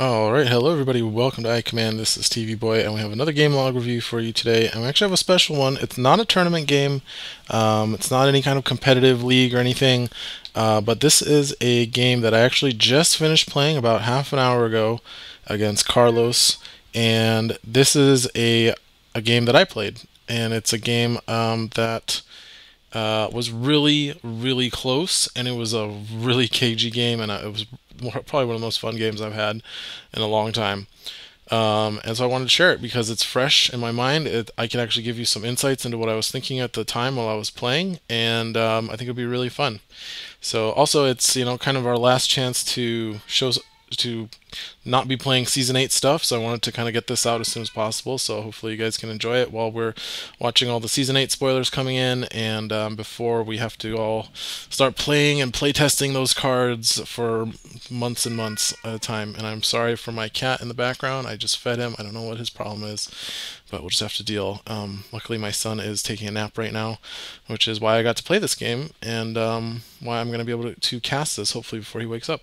Alright, hello everybody, welcome to iCommand. This is TVboy, and we have another game log review for you today. And we actually have a special one. It's not a tournament game, it's not any kind of competitive league or anything, but this is a game that I actually just finished playing about half an hour ago against Carlos. And this is a game that I played, and it's a game that was really, really close, and it was a really cagey game, and it was probably one of the most fun games I've had in a long time. And so I wanted to share it because it's fresh in my mind. I can actually give you some insights into what I was thinking at the time while I was playing, and I think it'll be really fun. So also, it's kind of our last chance to not be playing season 8 stuff, so I wanted to kind of get this out as soon as possible, so hopefully you guys can enjoy it while we're watching all the season 8 spoilers coming in, and before we have to all start playing and play testing those cards for months and months at a time. And I'm sorry for my cat in the background. I just fed him. I don't know what his problem is, but we'll just have to deal. Luckily my son is taking a nap right now, which is why I got to play this game, and why I'm going to be able to cast this hopefully before he wakes up.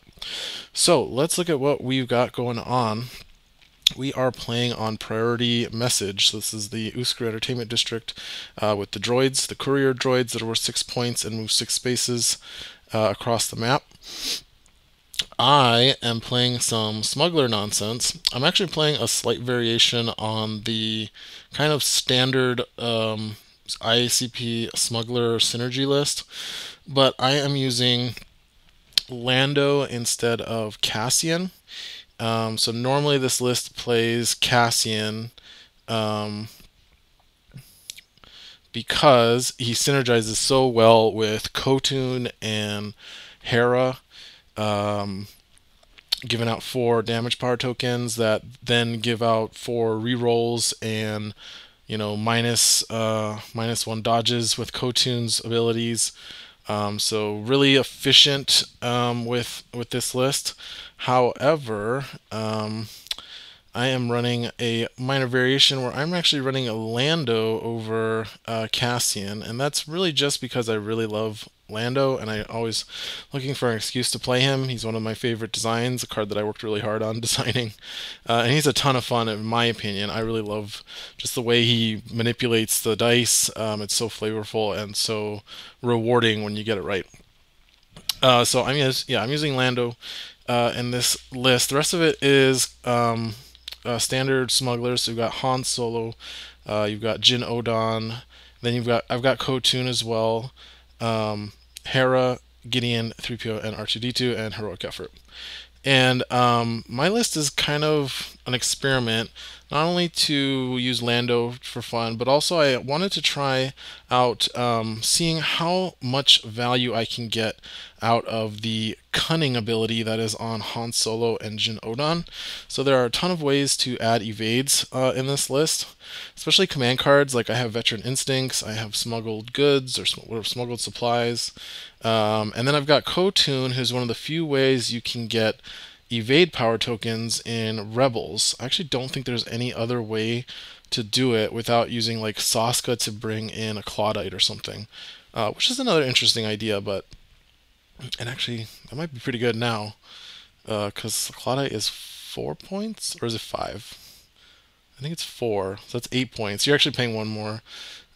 So let's look at what we've got going on. We are playing on priority message. So this is the Usker Entertainment District with the droids, the courier droids that are worth 6 points and move 6 spaces across the map. I am playing some smuggler nonsense. I'm actually playing a slight variation on the kind of standard IACP smuggler synergy list, but I am using Lando instead of Cassian. So normally this list plays Cassian because he synergizes so well with Ko-Tun and Hera, giving out 4 damage power tokens that then give out 4 rerolls and minus 1 dodges with Ko-Tun's abilities. So really efficient with this list. However, I am running a minor variation where I'm actually running a Lando over Cassian, and that's really just because I really love Lando, and I always looking for an excuse to play him. He's one of my favorite designs, a card that I worked really hard on designing, and he's a ton of fun in my opinion. I really love just the way he manipulates the dice. It's so flavorful and so rewarding when you get it right. So I'm using Lando in this list. The rest of it is standard smugglers. So you've got Han Solo, you've got Jin Odan, then I've got Ko-Tun as well, Hera, Gideon, 3PO, and R2D2, and heroic effort. And my list is kind of an experiment, not only to use Lando for fun, but also I wanted to try out seeing how much value I can get out of the cunning ability that is on Han Solo and Jin Odan. So there are a ton of ways to add evades in this list, especially command cards. Like I have Veteran Instincts, I have Smuggled Goods or Smuggled Supplies, and then I've got Ko-Tun, who's one of the few ways you can get evade power tokens in Rebels. I actually don't think there's any other way to do it without using like Saska to bring in a Claudite or something, which is another interesting idea. But and actually that might be pretty good now, because Claudite is 4 points, or is it 5? I think it's 4, so that's 8 points. You're actually paying 1 more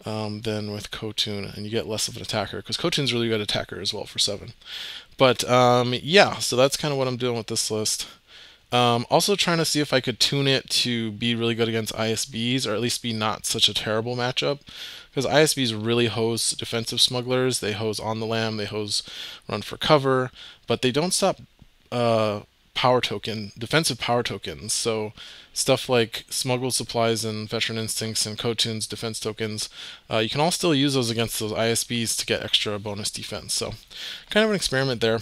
than with Ko-Tun, and you get less of an attacker, because Ko-Tun's really good attacker as well for 7. But yeah, so that's kind of what I'm doing with this list. Also trying to see if I could tune it to be really good against ISBs, or at least be not such a terrible matchup. Because ISBs really hose defensive smugglers. They hose on the lam, they hose run for cover, but they don't stop defensive power tokens. So stuff like smuggled supplies and veteran instincts and Ko-Tun's defense tokens, you can all still use those against those ISBs to get extra bonus defense. So kind of an experiment there.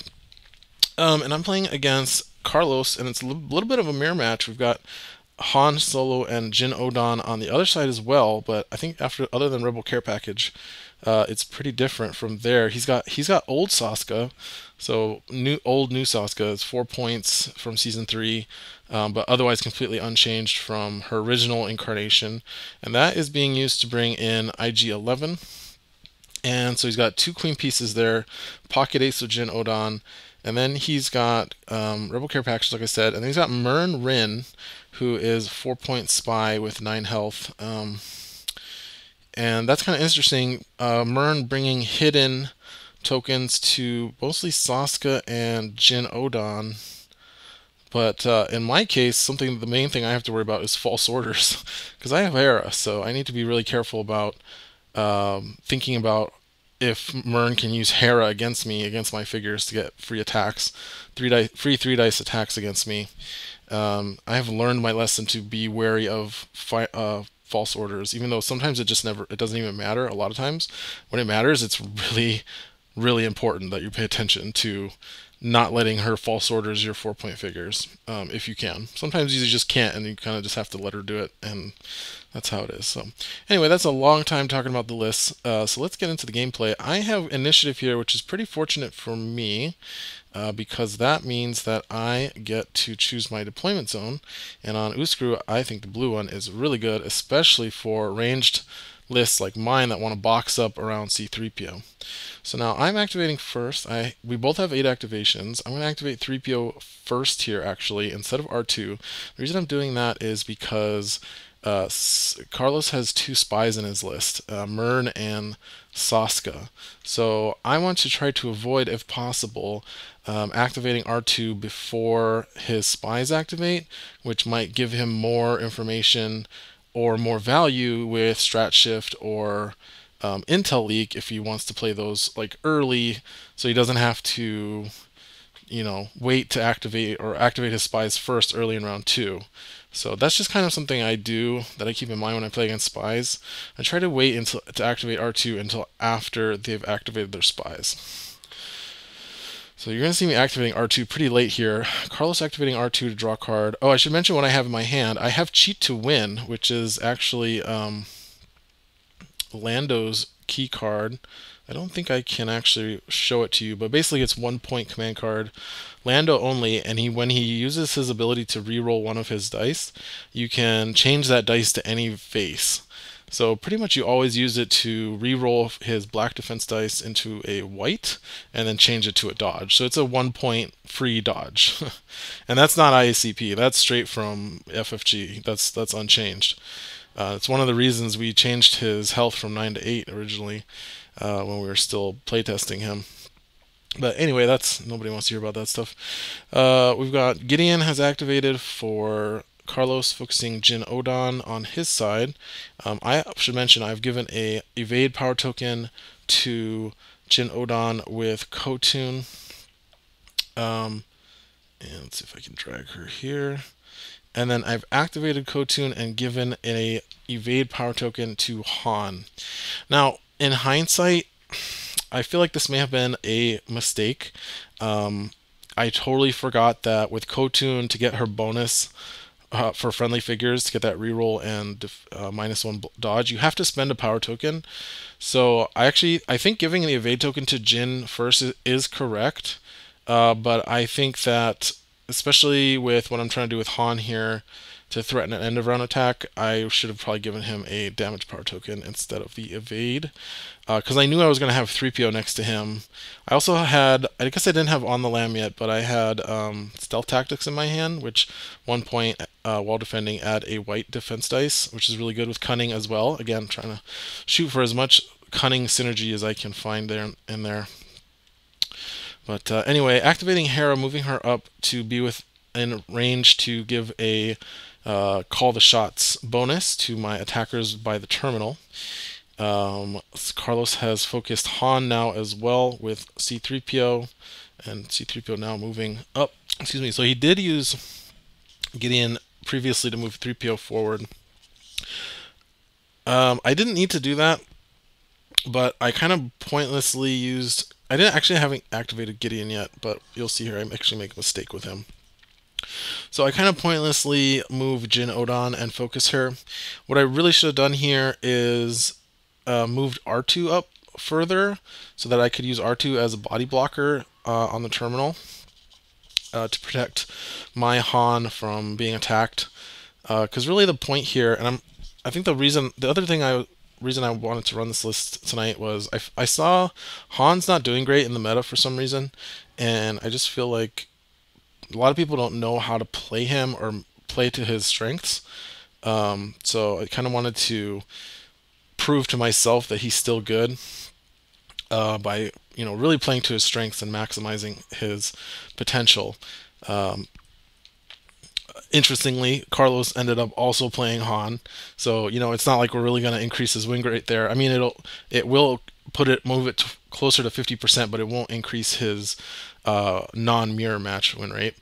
And I'm playing against Carlos, and it's a little bit of a mirror match. We've got Han Solo and Jin Odan on the other side as well, but I think other than Rebel Care Package, it's pretty different from there. He's got old Saska, so new Saska is 4 points from season 3, but otherwise completely unchanged from her original incarnation, and that is being used to bring in IG-11. And so he's got 2 queen pieces there, Pocket Ace with Jin Odan, And then he's got Rebel Care Package, like I said, and then he's got Mern Rin, who is 4-point spy with 9 health. And that's kind of interesting. Mern bringing hidden tokens to mostly Saska and Jin Odan. But in my case, the main thing I have to worry about is false orders, because I have Hera, so I need to be really careful about thinking about if Mern can use Hera against me, against my figures, to get free attacks, free 3 dice attacks against me. I have learned my lesson to be wary of false orders, even though sometimes it doesn't even matter. A lot of times, when it matters, it's really, really important that you pay attention to not letting her false orders your 4-point figures, if you can. Sometimes you just can't, and you kind of just have to let her do it, and that's how it is. So anyway, that's a long time talking about the lists. So let's get into the gameplay. I have initiative here, which is pretty fortunate for me, because that means that I get to choose my deployment zone. And on Uskru, I think the blue one is really good, especially for ranged lists like mine that want to box up around C3PO. So now I'm activating first. We both have 8 activations. I'm going to activate 3PO first here, actually, instead of R2. The reason I'm doing that is because Carlos has 2 spies in his list, Mern and Saska. So I want to try to avoid, if possible, activating R2 before his spies activate, which might give him more information or more value with strat shift or intel leak if he wants to play those like early, so he doesn't have to wait to activate his spies first early in round 2. So that's just kind of something I do that I keep in mind when I play against spies. I try to wait to activate R2 until after they've activated their spies. So you're going to see me activating R2 pretty late here. Carlos activating R2 to draw a card. Oh, I should mention what I have in my hand. I have Cheat to Win, which is actually Lando's key card. I don't think I can actually show it to you, but basically it's 1-point command card, Lando only, and when he uses his ability to reroll one of his dice, you can change that dice to any face. So pretty much you always use it to re-roll his black defense dice into a white and then change it to a dodge. So it's a 1-point free dodge. And that's not IACP, that's straight from FFG. That's unchanged. It's one of the reasons we changed his health from 9 to 8 originally, when we were still playtesting him. But anyway, nobody wants to hear about that stuff. We've got Gideon has activated for Carlos, focusing Jin Odan on his side. I should mention I've given a evade power token to Jin Odan with Ko-Tun. And let's see if I can drag her here. And then I've activated Ko-Tun and given a evade power token to Han. Now, in hindsight, I feel like this may have been a mistake. I totally forgot that with Ko-Tun, to get her bonus for friendly figures, to get that reroll and -1 dodge, you have to spend a power token. So I think giving the evade token to Jin first is correct, but I think that, especially with what I'm trying to do with Han here, to threaten an end of round attack, I should have probably given him a damage power token instead of the evade, because I knew I was going to have 3PO next to him. I also had, I guess I didn't have On the Lam yet, but I had Stealth Tactics in my hand, which 1-point while defending add a white defense dice, which is really good with Cunning as well. Again, trying to shoot for as much Cunning synergy as I can find there in there. But anyway, activating Hera, moving her up to be within range to give a call the shots bonus to my attackers by the terminal. Carlos has focused Han now as well with C3PO, and C3PO now moving up. Excuse me. So he did use Gideon previously to move 3PO forward. I didn't need to do that, but I kind of pointlessly used... I haven't activated Gideon yet, but you'll see here I'm actually making a mistake with him. So I kind of pointlessly move Jin Odan and focus her. What I really should have done here is moved R2 up further so that I could use R2 as a body blocker on the terminal to protect my Han from being attacked. Because really the point here, and I think the reason I wanted to run this list tonight was I saw Han's not doing great in the meta for some reason, and I just feel like a lot of people don't know how to play him or play to his strengths. So I kind of wanted to prove to myself that he's still good by really playing to his strengths and maximizing his potential. Um, Interestingly, Carlos ended up also playing Han, so it's not like we're really going to increase his win rate there. I mean, it will move it closer to 50%, but it won't increase his non-mirror match win rate.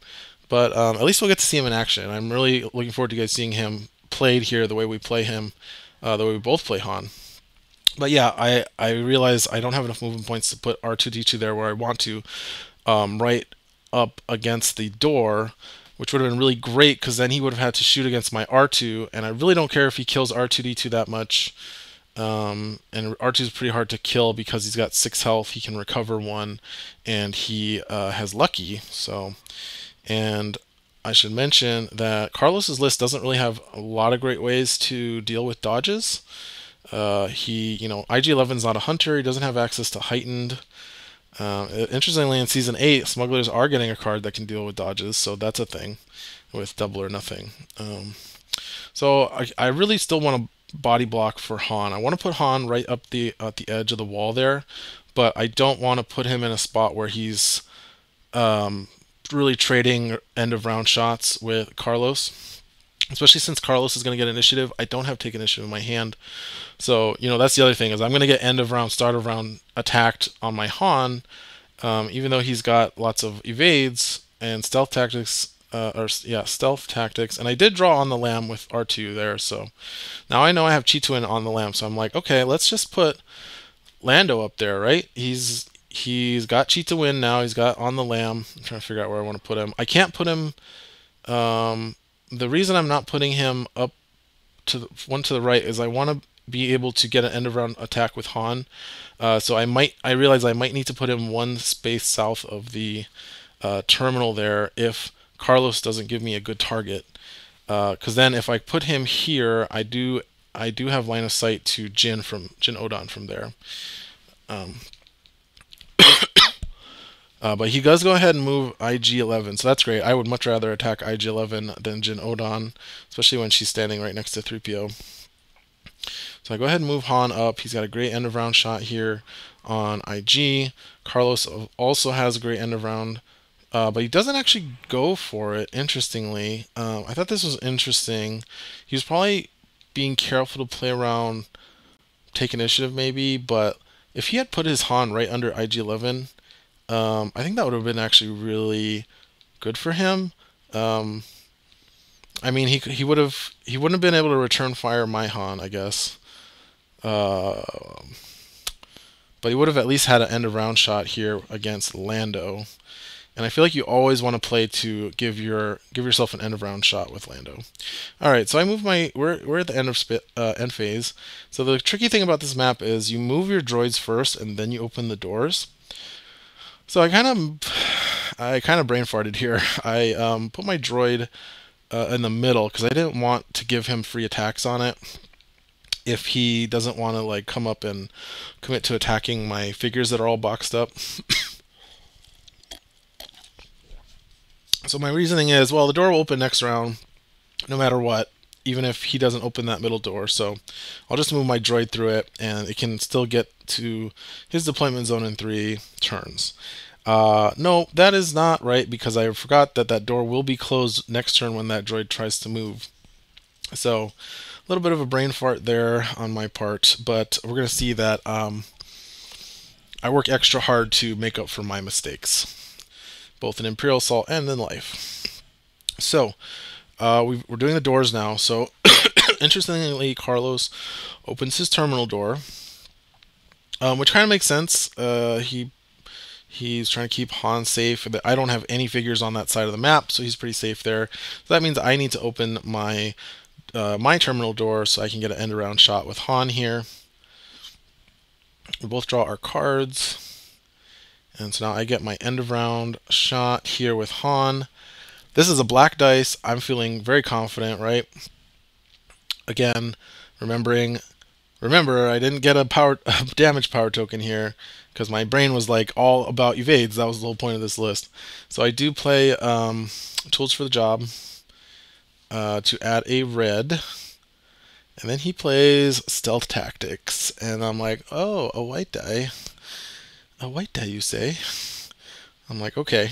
But at least we'll get to see him in action. I'm really looking forward to guys seeing him played here the way we play him, the way we both play Han. But yeah, I realize I don't have enough movement points to put R2D2 there where I want to, right up against the door, which would have been really great because then he would have had to shoot against my R2, and I really don't care if he kills R2D2 that much. And R2 is pretty hard to kill because he's got 6 health, he can recover 1, and he has Lucky. So, and I should mention that Carlos's list doesn't really have a lot of great ways to deal with dodges. IG-11 is not a hunter. He doesn't have access to heightened. Interestingly, in Season 8, smugglers are getting a card that can deal with dodges, so that's a thing with double or nothing. So I really still want to body block for Han. I want to put Han right up at the edge of the wall there, but I don't want to put him in a spot where he's really trading end of round shots with Carlos. Especially since Carlos is going to get initiative, I don't have take initiative in my hand. So, that's the other thing, is I'm going to get end of round, start of round attacked on my Han, even though he's got lots of evades and stealth tactics, stealth tactics. And I did draw on the lamb with R2 there, so now I know I have Chi Twin on the lamb, so I'm like, okay, let's just put Lando up there, right? He's got Chi Twin now, he's got on the lamb. I'm trying to figure out where I want to put him. I can't put him, the reason I'm not putting him up to one to the right is I want to be able to get an end of round attack with Han. So I realize I might need to put him one space south of the terminal there if Carlos doesn't give me a good target. Because then if I put him here, I do have line of sight to Jin Odan from there. But he does go ahead and move IG-11, so that's great. I would much rather attack IG-11 than Jin Odan, especially when she's standing right next to 3PO. So I go ahead and move Han up. He's got a great end of round shot here on IG. Carlos also has a great end of round, but he doesn't actually go for it, interestingly. I thought this was interesting. He was probably being careful to play around, take initiative maybe, but if he had put his Han right under IG-11, I think that would have been actually really good for him. I mean, he wouldn't have been able to return fire my Han, I guess. But he would have at least had an end of round shot here against Lando. And I feel like you always want to play to give yourself an end of round shot with Lando. All right, so I move we're at the end of end phase. So the tricky thing about this map is you move your droids first and then you open the doors. So I kind of brain farted here. I put my droid in the middle because I didn't want to give him free attacks on it if he doesn't want to like come up and commit to attacking my figures that are all boxed up. So my reasoning is, well, the door will open next round no matter what, even if he doesn't open that middle door. So I'll just move my droid through it and it can still get to his deployment zone in 3 turns. No, that is not right because I forgot that door will be closed next turn when that droid tries to move. So a little bit of a brain fart there on my part, but we're going to see that I work extra hard to make up for my mistakes, both in Imperial Assault and in life. So we're doing the doors now. So interestingly, Carlos opens his terminal door, which kind of makes sense. He's trying to keep Han safe. I don't have any figures on that side of the map, so he's pretty safe there. So that means I need to open my terminal door so I can get an end around shot with Han here. We both draw our cards. And so now I get my end of round shot here with Han. This is a black dice. I'm feeling very confident, right? Again, remember I didn't get a damage power token here because my brain was like all about evades. That was the whole point of this list. So I do play tools for the job to add a red. And then he plays stealth tactics. And I'm like, oh, a white die. A white die, you say? I'm like, okay.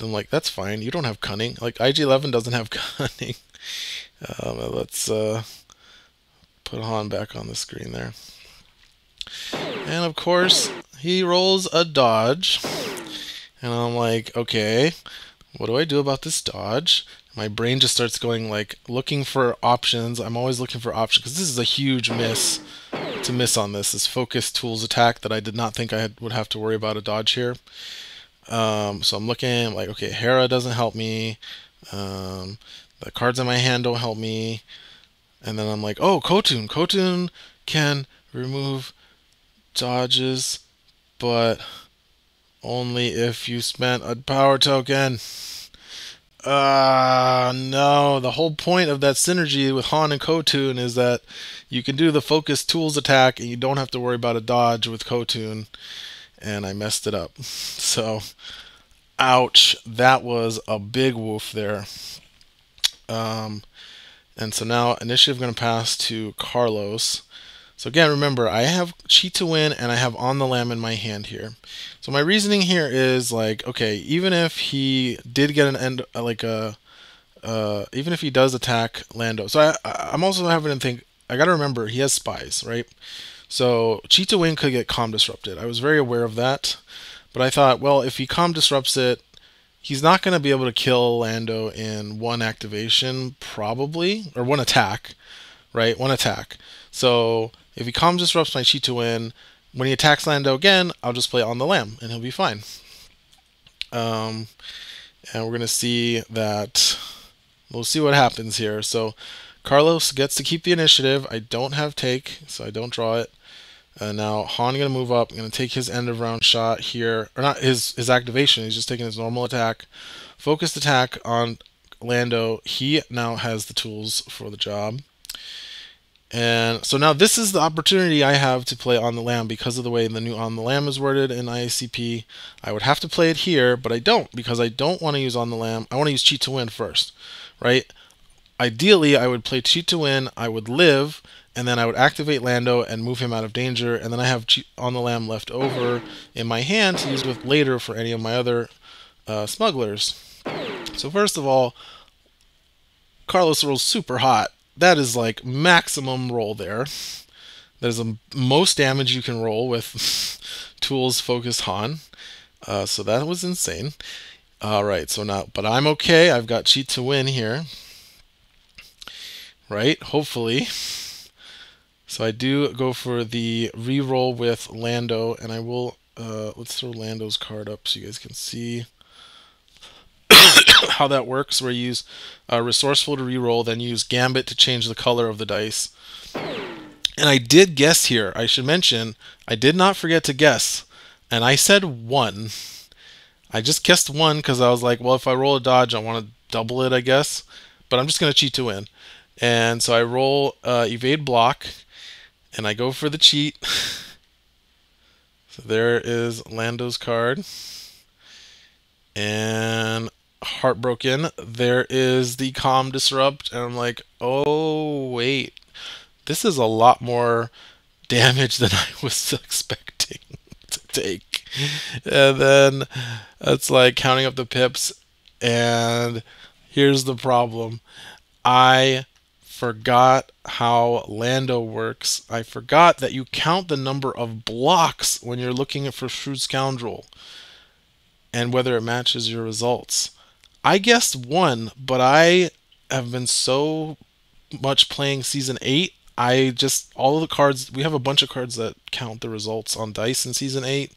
I'm like, that's fine. You don't have cunning. Like, IG-11 doesn't have cunning. Let's put Han back on the screen there. And of course, he rolls a dodge. And I'm like, okay, what do I do about this dodge? My brain just starts going like looking for options. I'm always looking for options because this is a huge miss to miss on this focus tools attack that I did not think I would have to worry about a dodge here. So I'm looking like, okay, Hera doesn't help me. The cards in my hand don't help me. And then I'm like, oh, Ko-Tun. Ko-Tun can remove dodges, but only if you spent a power token. No. The whole point of that synergy with Han and Ko-Tun is that you can do the focus tools attack and you don't have to worry about a dodge with Ko-Tun. And I messed it up. So, ouch. That was a big woof there. And so now initiative going to pass to Carlos. So again, remember, I have cheat to win and I have on the lam in my hand here. So my reasoning here is like, okay, even if he did get an end, even if he does attack Lando. So I'm also having to think, I got to remember, he has spies, right? So cheat to win could get comm disrupted. I was very aware of that. But I thought, well, if he comm disrupts it, he's not going to be able to kill Lando in one activation, probably, or one attack, right? One attack. So if he comm disrupts my cheat to win, when he attacks Lando again, I'll just play on the lam and he'll be fine. And we're going to see that, we'll see what happens here. So Carlos gets to keep the initiative. I don't have take, so I don't draw it. Now Han going to move up. I'm going to take his end of round shot here, or not his activation. He's just taking his normal attack, focused attack on Lando. He now has the tools for the job, and so now this is the opportunity I have to play on the lam because of the way the new on the lam is worded in IACP. I would have to play it here, but I don't because I don't want to use on the lam. I want to use cheat to win first, right? Ideally, I would play cheat to win. I would live. And then I would activate Lando and move him out of danger. And then I have on the lam left over in my hand to use with later for any of my other smugglers. So first of all, Carlos rolls super hot. That is like maximum roll there. That is the most damage you can roll with tools focused Han. So that was insane. Alright, so now, but I'm okay. I've got cheat to win here. Right, hopefully. So I do go for the re-roll with Lando, and I will, let's throw Lando's card up so you guys can see how that works, where you use Resourceful to re-roll, then use Gambit to change the color of the dice. And I did guess here. I should mention, I did not forget to guess, and I said 1. I just guessed 1 because I was like, well, if I roll a dodge, I want to double it, I guess. But I'm just going to cheat to win. And so I roll evade block. And I go for the cheat. So there is Lando's card. And heartbroken. There is the comm disrupt. And I'm like, oh, wait. This is a lot more damage than I was expecting to take. And then it's like counting up the pips. And here's the problem. I forgot how Lando works. I forgot that you count the number of blocks when you're looking for Shrewd Scoundrel and whether it matches your results. I guessed 1, but I have been so much playing Season 8. I just, all of the cards, we have a bunch of cards that count the results on dice in Season 8,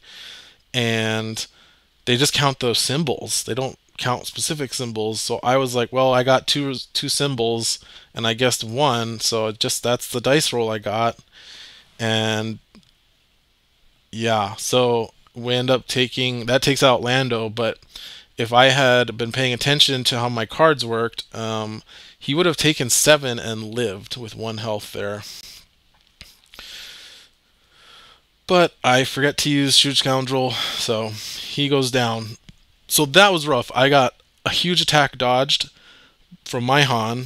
and they just count those symbols. They don't count specific symbols. So I was like, well, I got two symbols and I guessed 1, so that's the dice roll I got. And yeah, so we end up taking, that takes out Lando, but if I had been paying attention to how my cards worked, he would have taken 7 and lived with 1 health there. But I forget to use Shoot Scoundrel, so he goes down. So that was rough. I got a huge attack dodged from my Han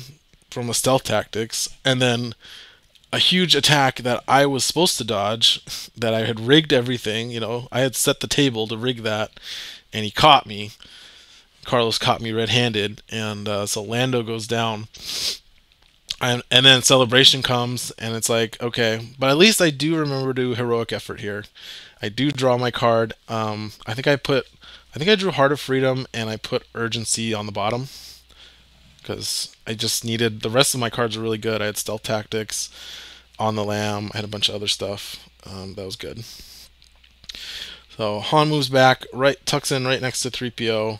from a stealth tactics, and then a huge attack that I was supposed to dodge, that I had rigged everything. You know, I had set the table to rig that, and he caught me. Carlos caught me red-handed, and so Lando goes down. And then celebration comes, and it's like, okay, but at least I do remember to do heroic effort here. I do draw my card. I think I drew Heart of Freedom, and I put urgency on the bottom because I just needed, the rest of my cards were really good. I had stealth tactics on the lamb. I had a bunch of other stuff that was good. So Han moves back, right, tucks in right next to 3PO.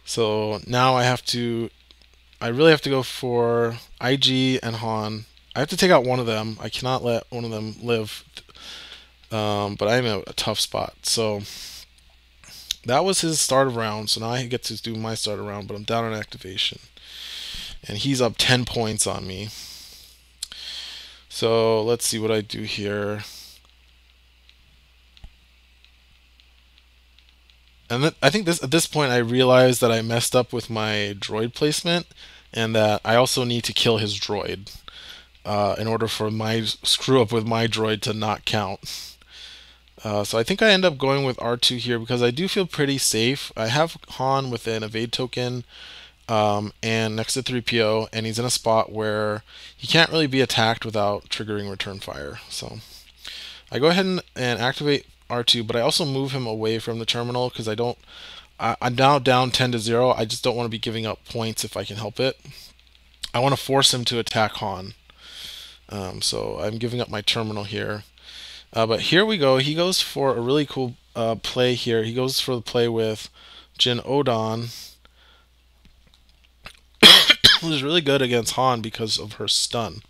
So now I really have to go for IG and Han. I have to take out one of them. I cannot let one of them live. But I'm in a tough spot. So that was his start of round. So now I get to do my start of round, but I'm down on activation. And he's up 10 points on me. So let's see what I do here. And I think at this point I realized that I messed up with my droid placement, and that I also need to kill his droid in order for my screw up with my droid to not count. So I think I end up going with R2 here because I do feel pretty safe. I have Han with an evade token and next to 3PO, and he's in a spot where he can't really be attacked without triggering return fire. So I go ahead and activate R2, but I also move him away from the terminal because I'm now down 10-0. I just don't want to be giving up points if I can help it. I want to force him to attack Han. So I'm giving up my terminal here. But here we go. He goes for a really cool play here. He goes for the play with Jin Odan, who's really good against Han because of her stun.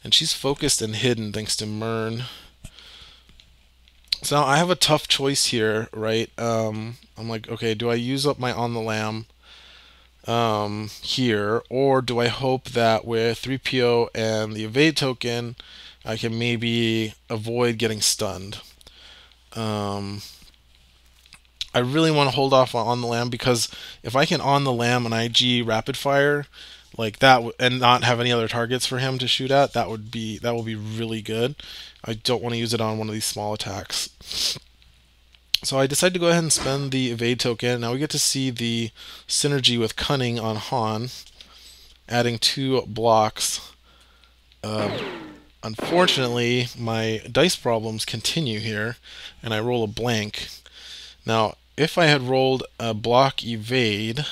And she's focused and hidden thanks to Mern. So now I have a tough choice here, right? I'm like, okay, do I use up my on the lamb here, or do I hope that with 3PO and the evade token, I can maybe avoid getting stunned? I really want to hold off on the lamb because if I can on the lamb an IG rapid fire like that and not have any other targets for him to shoot at, that will be really good. I don't want to use it on one of these small attacks. So I decided to go ahead and spend the evade token. Now we get to see the synergy with cunning on Han, adding 2 blocks. Unfortunately, my dice problems continue here, and I roll a blank. Now, if I had rolled a block evade,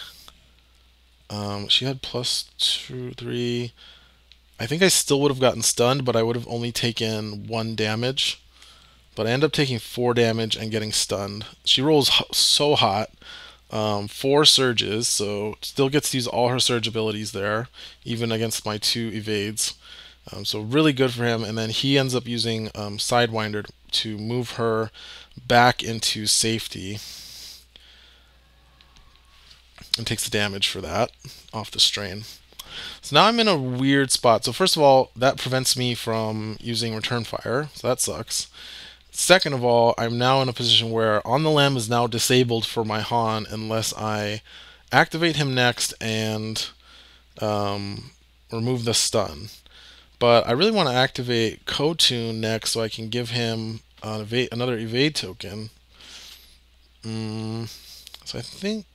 she had +2, 3. I think I still would have gotten stunned, but I would have only taken 1 damage. But I end up taking 4 damage and getting stunned. She rolls so hot. 4 surges, so still gets to use all her surge abilities there, even against my 2 evades. So really good for him. And then he ends up using Sidewinder to move her back into safety. And takes the damage for that off the strain. So now I'm in a weird spot. So first of all, that prevents me from using return fire, so that sucks. Second of all, I'm now in a position where on the lamb is now disabled for my Han unless I activate him next and remove the stun. But I really want to activate Ko-Tun next so I can give him another evade token. So I think,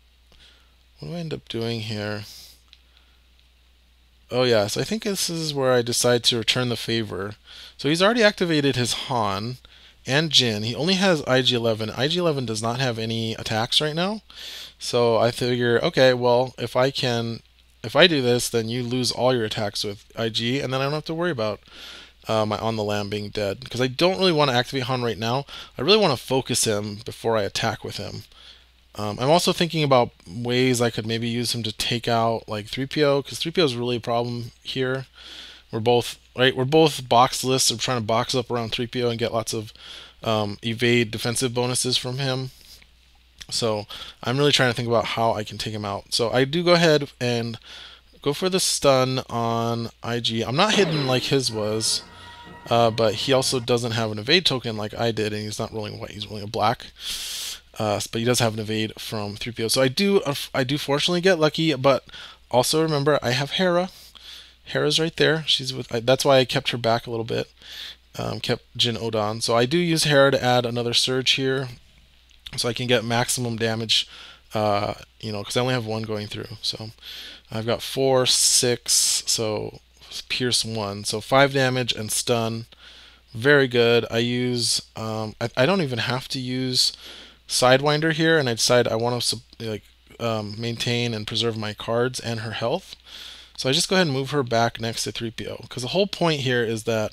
what do I end up doing here? Oh yeah, so I think this is where I decide to return the favor. So he's already activated his Han and Jin. He only has IG-11. IG-11 does not have any attacks right now. So I figure, okay, well, if I do this, then you lose all your attacks with IG, and then I don't have to worry about my on the lamb being dead. Because I don't really want to activate Han right now. I really want to focus him before I attack with him. I'm also thinking about ways I could maybe use him to take out like 3PO, because 3PO is really a problem here. We're both box lists. We're trying to box up around 3PO and get lots of evade defensive bonuses from him. So I'm really trying to think about how I can take him out. So I do go ahead and go for the stun on IG. I'm not hidden like his was. but he also doesn't have an evade token like I did, and he's not rolling white, he's rolling a black. But he does have an evade from 3PO. So I do fortunately get lucky, but also remember I have Hera. Hera's right there. She's with. That's why I kept her back a little bit. Kept Jin Odan. So I do use Hera to add another surge here, so I can get maximum damage. Because I only have one going through. So I've got 4, 6. So pierce 1. So 5 damage and stun. Very good. I use. I don't even have to use Sidewinder here, and I decide I want to maintain and preserve my cards and her health. So I just go ahead and move her back next to 3PO, because the whole point here is that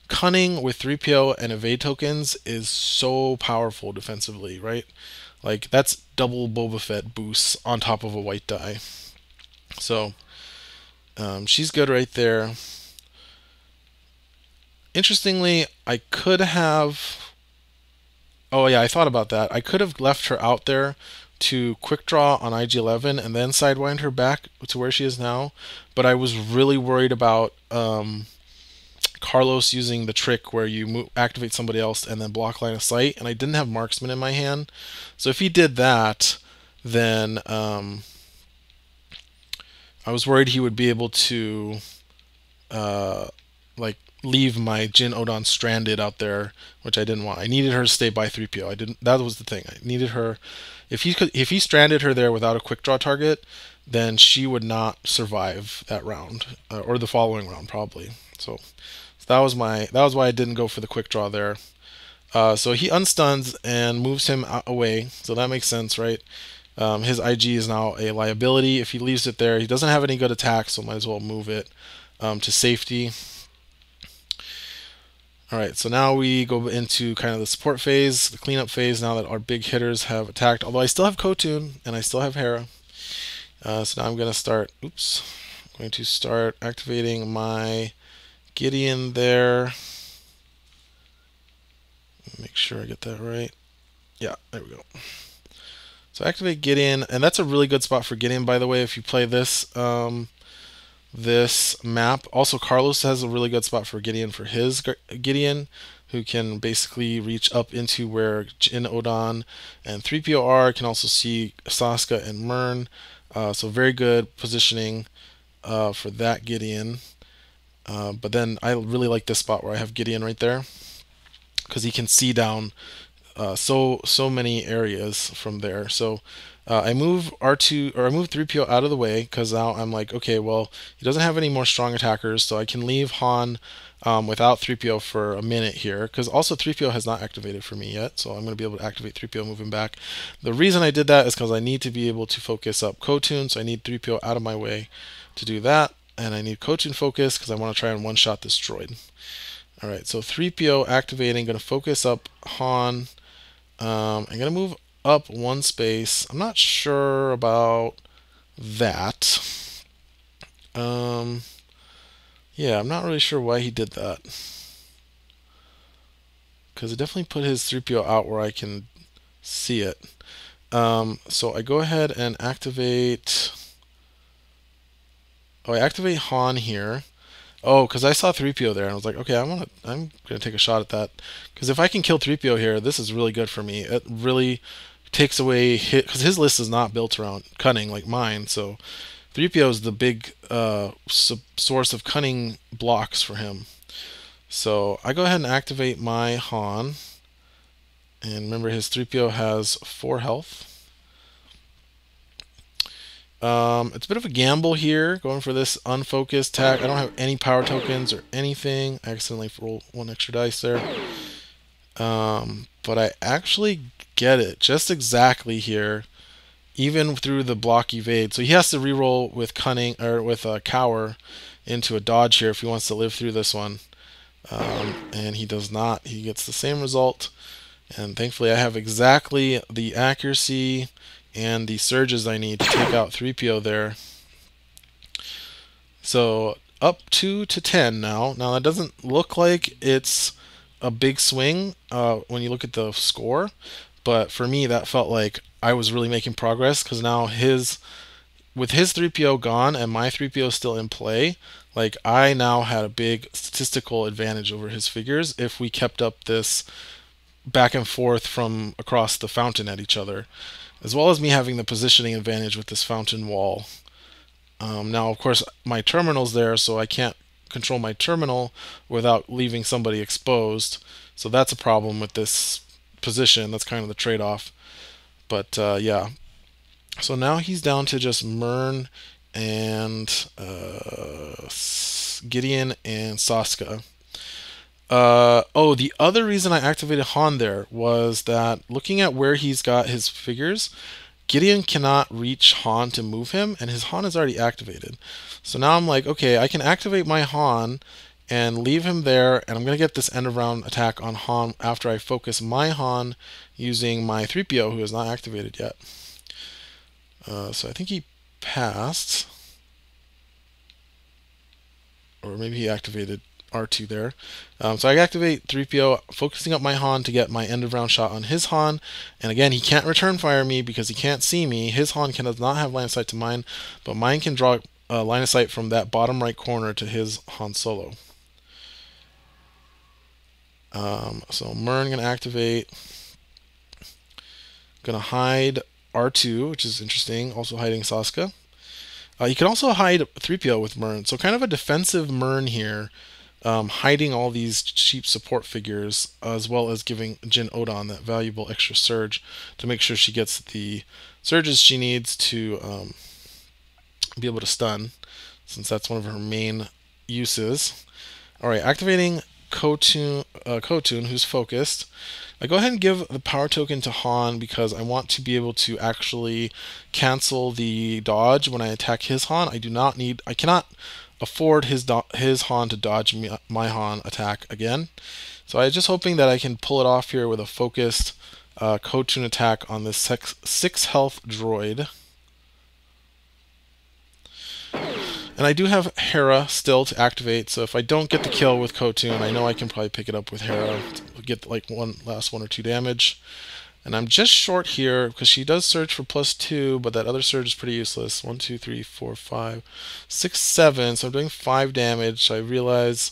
Cunning with 3PO and evade tokens is so powerful defensively, right? Like, that's double Boba Fett boosts on top of a white die. So she's good right there. Interestingly, I could have... Oh yeah, I thought about that. I could have left her out there to quick draw on IG-11 and then sidewind her back to where she is now, but I was really worried about Carlos using the trick where you activate somebody else and then block line of sight, and I didn't have marksman in my hand. So if he did that, then I was worried he would be able to leave my Jin Odan stranded out there, which I didn't want. I needed her to stay by 3PO. I didn't. That was the thing. I needed her. If he stranded her there without a quick draw target, then she would not survive that round or the following round probably. So that was why I didn't go for the quick draw there. So he unstuns and moves him away. So that makes sense, right? His IG is now a liability. If he leaves it there, he doesn't have any good attacks, so might as well move it to safety. Alright, so now we go into kind of the support phase, the cleanup phase, now that our big hitters have attacked. Although I still have Ko-Tun, and I still have Hera. So now I'm going to start activating my Gideon there. Make sure I get that right. Yeah, there we go. So activate Gideon, and that's a really good spot for Gideon, by the way, if you play this this map. Also, Carlos has a really good spot for Gideon for his Gideon, who can basically reach up into where Jin Odan and 3PO can also see Saska and Mern. So very good positioning for that Gideon. But then I really like this spot where I have Gideon right there, because he can see down so many areas from there. So I move R2 or I move 3PO out of the way, because now I'm like, okay, well, he doesn't have any more strong attackers, so I can leave Han without 3PO for a minute here, because also 3PO has not activated for me yet, so I'm going to be able to activate 3PO, move him back. The reason I did that is because I need to be able to focus up Ko-Tun, so I need 3PO out of my way to do that, and I need Ko-Tun focus because I want to try and one-shot this droid. Alright, so 3PO activating, going to focus up Han. I'm going to move up one space. I'm not sure about that. Yeah, I'm not really sure why he did that, because it definitely put his 3PO out where I can see it. So I go ahead and activate... Oh, I activate Han here. Oh, because I saw 3PO there, and I was like, okay, I'm gonna take a shot at that, because if I can kill 3PO here, this is really good for me. It really takes away because his list is not built around cunning like mine. So 3PO is the big source of cunning blocks for him. So I go ahead and activate my Han, and remember his 3PO has 4 health. It's a bit of a gamble here, going for this unfocused attack. I don't have any power tokens or anything. I accidentally rolled 1 extra dice there. But I actually get it just exactly here, even through the block evade. So he has to reroll with cunning or with a cower into a dodge here if he wants to live through this one. And he does not. He gets the same result. And thankfully I have exactly the accuracy and the surges I need to take out 3PO there. So up 2 to 10 now. Now that doesn't look like it's a big swing when you look at the score, but for me that felt like I was really making progress, because now his with his 3PO gone and my 3PO still in play, like I now had a big statistical advantage over his figures if we kept up this back and forth from across the fountain at each other, as well as me having the positioning advantage with this fountain wall. Now, of course, my terminal's there, so I can't control my terminal without leaving somebody exposed. So that's a problem with this position. That's kind of the trade-off. But yeah, so now he's down to just Mern and Gideon and Saska. Oh, the other reason I activated Han there was that looking at where he's got his figures, Gideon cannot reach Han to move him, and his Han is already activated. So now I'm like, okay, I can activate my Han and leave him there, and I'm going to get this end of round attack on Han after I focus my Han using my 3PO, who is not activated yet. So I think he passed. Or maybe he activated R2 there. So I activate 3PO, focusing up my Han to get my end of round shot on his Han. And again, he can't return fire me because he can't see me. His Han does not have line of sight to mine, but mine can draw a line of sight from that bottom right corner to his Han Solo. So Mern gonna activate. Gonna hide R2, which is interesting. Also hiding Saska. You can also hide 3PO with Mern. So kind of a defensive Mern here. Hiding all these cheap support figures, as well as giving Jyn Odan that valuable extra surge to make sure she gets the surges she needs to be able to stun, since that's one of her main uses. Alright, activating Ko-Tun, who's focused. I go ahead and give the power token to Han because I want to be able to actually cancel the dodge when I attack his Han. I cannot afford his Han to dodge my Han attack again. So I'm just hoping that I can pull it off here with a focused Ko-Tun attack on this 6 health droid. And I do have Hera still to activate, so if I don't get the kill with Ko-Tun, I know I can probably pick it up with Hera to get like last 1 or 2 damage. And I'm just short here because she does surge for +2, but that other surge is pretty useless. 1, 2, 3, 4, 5, 6, 7. So I'm doing 5 damage. So I realize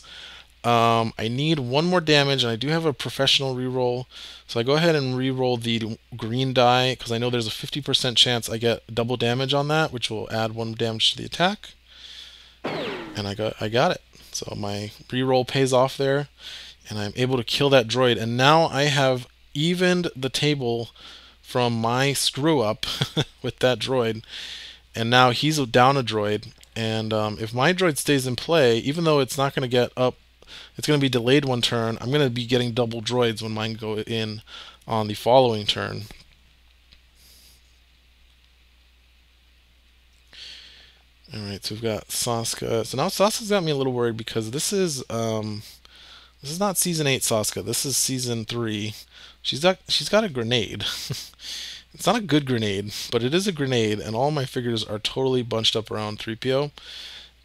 I need 1 more damage, and I do have a professional reroll. So I go ahead and reroll the green die because I know there's a 50% chance I get double damage on that, which will add 1 damage to the attack. And I got it. So my reroll pays off there, and I'm able to kill that droid. And now I have evened the table from my screw up with that droid, and now he's down a droid. And if my droid stays in play, even though it's not going to get up, it's going to be delayed 1 turn, I'm going to be getting double droids when mine go in on the following turn. Alright, so we've got Saska. So now Saska's got me a little worried because this is not season 8 Saska. This is season 3. She's got a grenade. It's not a good grenade, but it is a grenade, and all my figures are totally bunched up around 3PO.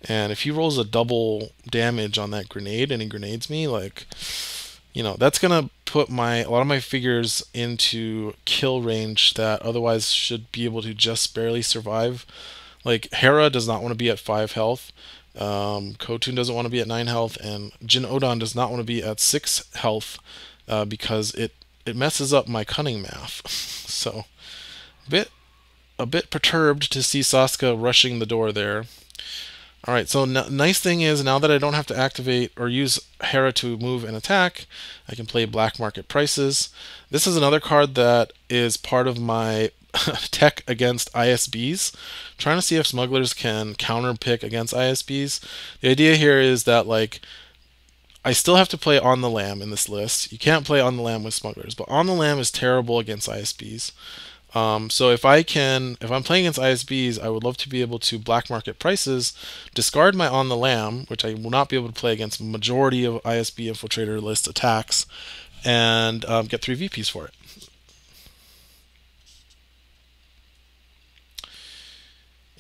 And if he rolls a double damage on that grenade and he grenades me, like, you know, that's gonna put a lot of my figures into kill range that otherwise should be able to just barely survive. Like, Hera does not want to be at 5 health. Ko-Tun doesn't want to be at 9 health, and Jyn Odan does not want to be at 6 health because it messes up my cunning math. So, a bit perturbed to see Saska rushing the door there. Alright, so nice thing is, now that I don't have to activate or use Hera to move and attack, I can play black market prices. This is another card that is part of my tech against ISBs, trying to see if smugglers can counter pick against ISBs. The idea here is that, like, I still have to play On the Lam in this list. You can't play On the Lam with smugglers, but On the Lam is terrible against ISBs. So if I'm playing against ISBs, I would love to be able to black market prices, discard my On the Lam, which I will not be able to play against majority of ISB infiltrator list attacks, and get 3 VPs for it.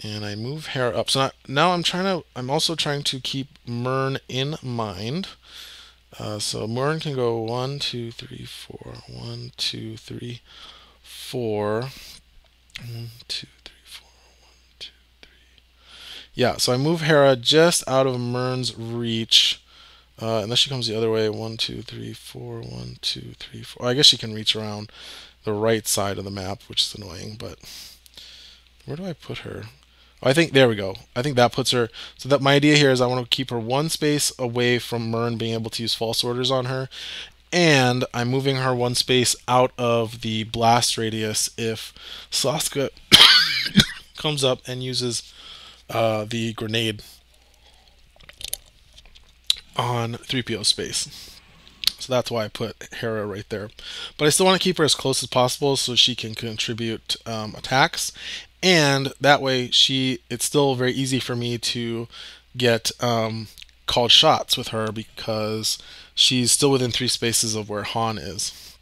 And I move Hera up. So now I'm also trying to keep Mern in mind. So Mern can go 1, 2, 3, 4. 1, 2, 3, 4. 1, 2, 3, 4. 1, 2, 3, Yeah, so I move Hera just out of Mern's reach. Unless she comes the other way. 1, 2, 3, 4. 1, 2, 3, 4. I guess she can reach around the right side of the map, which is annoying, but where do I put her? Oh, I think there we go. I think that puts her. So that my idea here is I want to keep her one space away from Mern being able to use false orders on her, and I'm moving her one space out of the blast radius if Saska comes up and uses the grenade on 3PO space. So that's why I put Hera right there. But I still want to keep her as close as possible so she can contribute attacks. And that way it's still very easy for me to get called shots with her because she's still within 3 spaces of where Han is.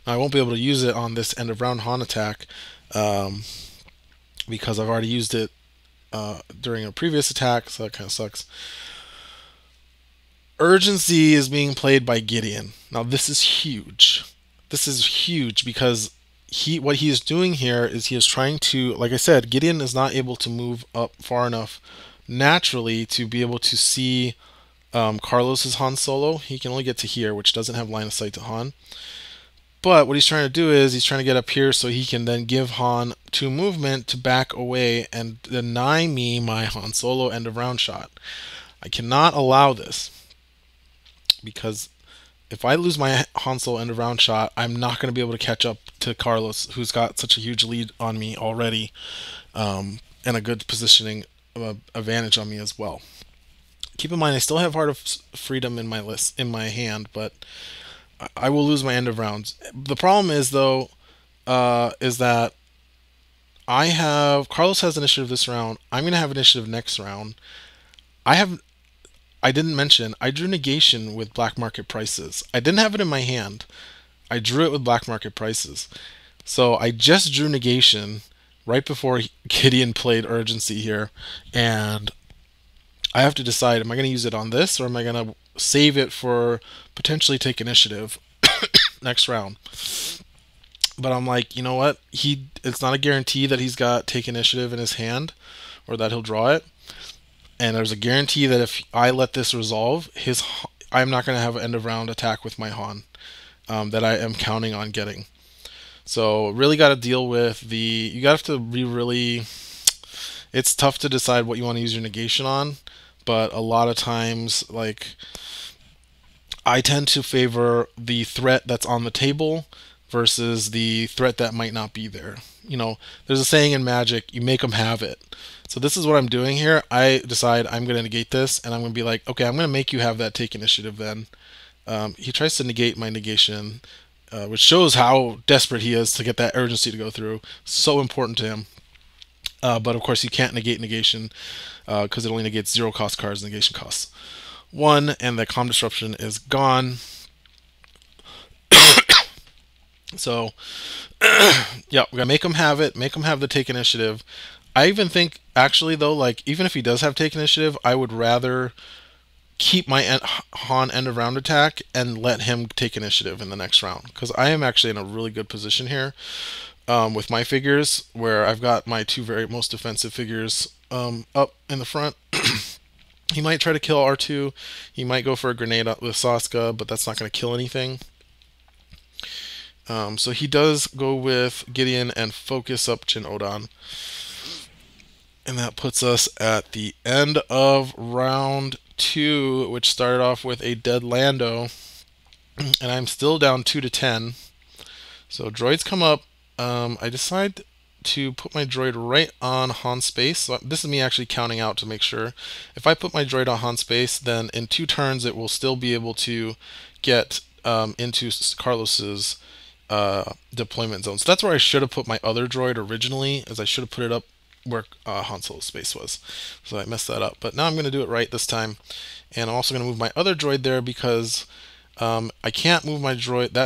Now I won't be able to use it on this end of round Han attack because I've already used it during a previous attack, so that kind of sucks. Urgency is being played by Gideon. Now this is huge. This is huge because what he is doing here is he is trying to, like I said, Gideon is not able to move up far enough naturally to be able to see Carlos's Han Solo. He can only get to here, which doesn't have line of sight to Han. But what he's trying to do is he's trying to get up here so he can then give Han 2 movement to back away and deny me my Han Solo end of round shot. I cannot allow this because if I lose my Han Solo end of round shot, I'm not going to be able to catch up to Carlos, who's got such a huge lead on me already, and a good positioning advantage on me as well. Keep in mind, I still have Heart of Freedom in my hand, but I will lose my end of rounds. The problem is though, is that Carlos has initiative this round. I'm going to have initiative next round. I didn't mention, I drew negation with black market prices. I didn't have it in my hand. I drew it with black market prices. So I just drew negation right before Gideon played urgency here. And I have to decide, am I going to use it on this or am I going to save it for potentially take initiative next round? But I'm like, you know what? It's not a guarantee that he's got take initiative in his hand or that he'll draw it. And there's a guarantee that if I let this resolve, I'm not going to have an end of round attack with my Han that I am counting on getting. So really got to deal with you got to be really, it's tough to decide what you want to use your negation on, but a lot of times, like, I tend to favor the threat that's on the table versus the threat that might not be there. You know, there's a saying in Magic, you make them have it. So this is what I'm doing here. I decide I'm going to negate this, and I'm going to be like, okay, I'm going to make you have that take initiative then. He tries to negate my negation, which shows how desperate he is to get that urgency to go through. So important to him. But of course, you can't negate negation because it only negates 0 cost cards. Negation costs 1, and the comm disruption is gone. So, yeah, we're gonna make him have it. Make him have the take initiative. I even think, actually, though, like, even if he does have take initiative, I would rather keep my Han end of round attack and let him take initiative in the next round, because I am actually in a really good position here with my figures, where I've got my 2 very most defensive figures up in the front. He might try to kill R2. He might go for a grenade with Saska, but that's not going to kill anything. So he does go with Gideon and focus up Jyn Odan. And that puts us at the end of round 2, which started off with a dead Lando. And I'm still down 2-10. So droids come up. I decide to put my droid right on Han space. So this is me actually counting out to make sure. If I put my droid on Han space, then in 2 turns it will still be able to get into Carlos's deployment zone. So that's where I should have put my other droid originally, as I should have put it up where Han Solo's space was. So I messed that up. But now I'm going to do it right this time. And I'm also going to move my other droid there because I can't move that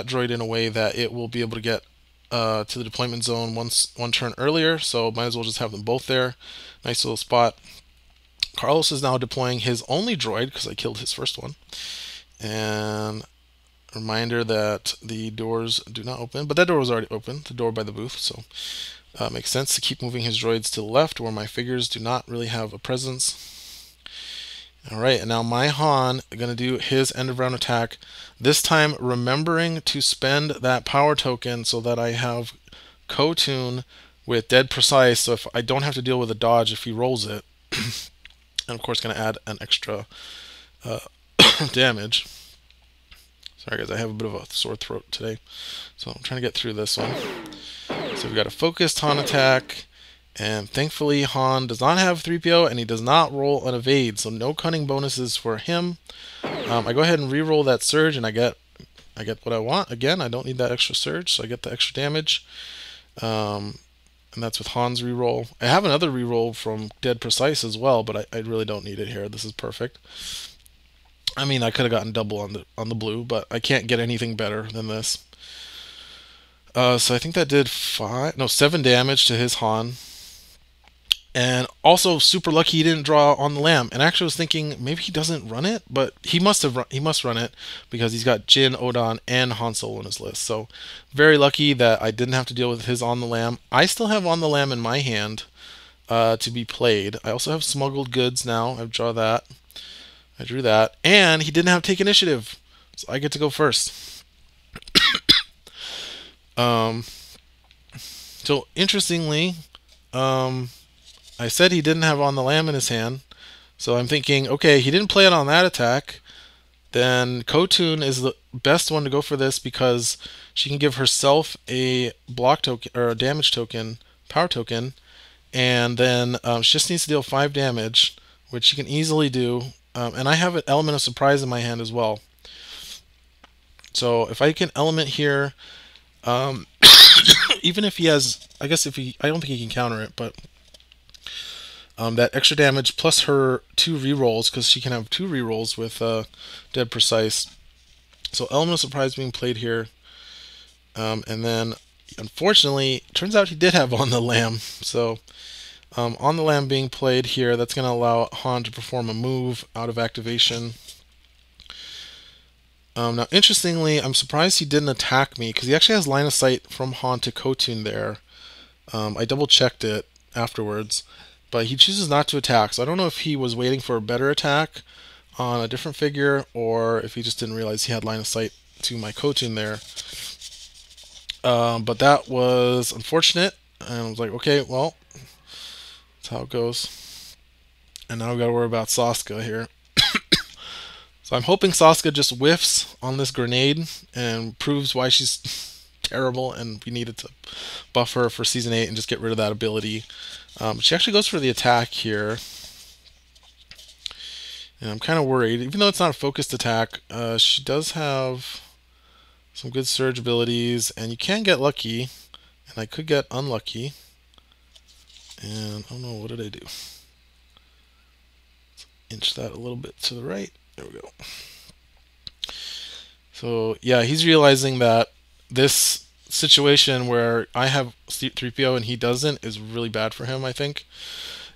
droid in a way that it will be able to get to the deployment zone one turn earlier. So might as well just have them both there. Nice little spot. Carlos is now deploying his only droid because I killed his first one. And Reminder that the doors do not open, but that door was already open, the door by the booth, so makes sense to keep moving his droids to the left where my figures do not really have a presence. Alright, and now my Han going to do his end of round attack, this time remembering to spend that power token so that I have Ko-Tun with dead precise, so if I don't have to deal with a dodge if he rolls it. And of course going to add an extra damage. Sorry guys, I have a bit of a sore throat today, so I'm trying to get through this one. So we've got a focused Han attack, and thankfully Han does not have 3PO and he does not roll an evade, so no cunning bonuses for him. I go ahead and re-roll that surge and I get what I want. Again, I don't need that extra surge, so I get the extra damage. And that's with Han's reroll. I have another reroll from Dead Precise as well, but I really don't need it here. This is perfect. I mean, I could have gotten double on the blue, but I can't get anything better than this. So I think that did 7 damage to his Han. And also super lucky he didn't draw on the lamb. And actually I was thinking maybe he doesn't run it, but he must run it because he's got Jin, Odan, and Han Solo in his list. So very lucky that I didn't have to deal with his on the lamb. I still have on the lamb in my hand to be played. I also have smuggled goods now. I drew that. And he didn't have take initiative. So I get to go first. So interestingly, I said he didn't have on the lamb in his hand, so I'm thinking, okay, he didn't play it on that attack, then Ko-Tun is the best one to go for this because she can give herself a block token or a damage token, power token, and then she just needs to deal 5 damage, which she can easily do, and I have an element of surprise in my hand as well. So if I can element here, even if he has, I don't think he can counter it, but that extra damage plus her 2 rerolls, because she can have 2 rerolls with Dead Precise. So element of surprise being played here, and then unfortunately, turns out he did have on the lamb. So on the lamb being played here, that's going to allow Han to perform a move out of activation. Now, interestingly, I'm surprised he didn't attack me because he actually has line of sight from Han to Ko-Tun there. I double checked it afterwards, but he chooses not to attack. So I don't know if he was waiting for a better attack on a different figure or if he just didn't realize he had line of sight to my Ko-Tun there. But that was unfortunate, and I was like, okay, well, that's how it goes. And now we've got to worry about Saska here. So I'm hoping Saska just whiffs on this grenade and proves why she's terrible and we needed to buff her for Season 8 and just get rid of that ability. She actually goes for the attack here. And I'm kind of worried. Even though it's not a focused attack, she does have some good surge abilities, and you can get lucky, and I could get unlucky. And oh no, what did I do? Let's inch that a little bit to the right. There we go. So yeah, he's realizing that this situation where I have 3PO and he doesn't is really bad for him, I think.